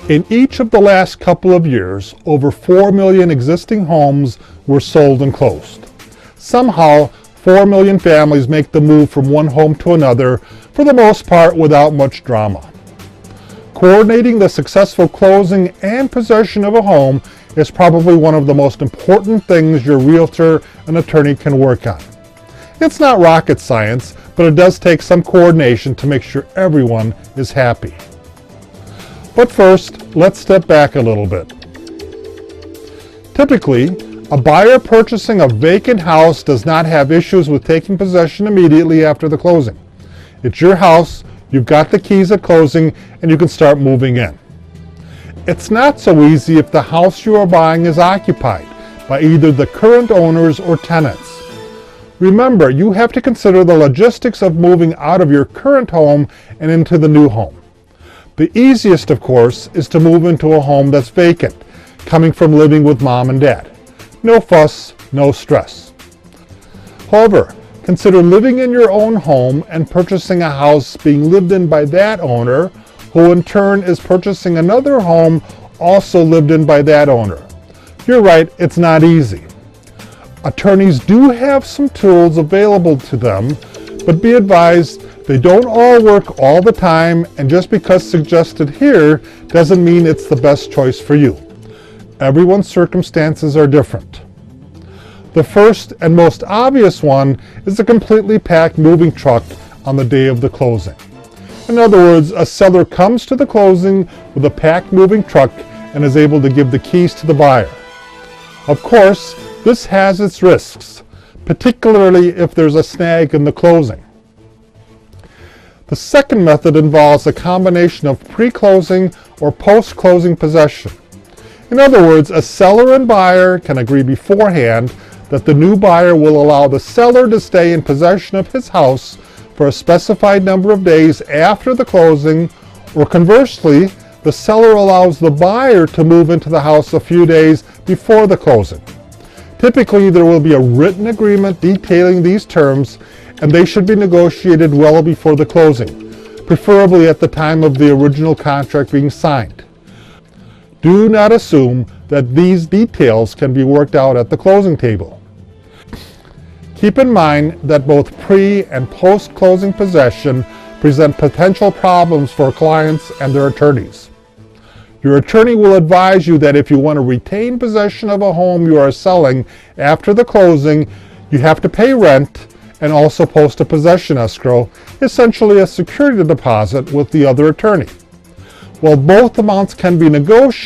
In each of the last couple of years, over 4 million existing homes were sold and closed. Somehow, 4 million families make the move from one home to another, for the most part without much drama. Coordinating the successful closing and possession of a home is probably one of the most important things your realtor and attorney can work on. It's not rocket science, but it does take some coordination to make sure everyone is happy. But first, let's step back a little bit. Typically, a buyer purchasing a vacant house does not have issues with taking possession immediately after the closing. It's your house, you've got the keys at closing, and you can start moving in. It's not so easy if the house you are buying is occupied by either the current owners or tenants. Remember, you have to consider the logistics of moving out of your current home and into the new home. The easiest, of course, is to move into a home that's vacant, coming from living with mom and dad. No fuss, no stress. However, consider living in your own home and purchasing a house being lived in by that owner, who in turn is purchasing another home also lived in by that owner. You're right, it's not easy. Attorneys do have some tools available to them, but be advised they don't all work all the time, and just because suggested here doesn't mean it's the best choice for you. Everyone's circumstances are different. The first and most obvious one is a completely packed moving truck on the day of the closing. In other words, a seller comes to the closing with a packed moving truck and is able to give the keys to the buyer. Of course, this has its risks, particularly if there's a snag in the closing. The second method involves a combination of pre-closing or post-closing possession. In other words, a seller and buyer can agree beforehand that the new buyer will allow the seller to stay in possession of his house for a specified number of days after the closing, or conversely, the seller allows the buyer to move into the house a few days before the closing. Typically, there will be a written agreement detailing these terms, and they should be negotiated well before the closing, preferably at the time of the original contract being signed. Do not assume that these details can be worked out at the closing table. Keep in mind that both pre- and post-closing possession present potential problems for clients and their attorneys. Your attorney will advise you that if you want to retain possession of a home you are selling after the closing, you have to pay rent and also post a possession escrow, essentially a security deposit with the other attorney. While both amounts can be negotiated,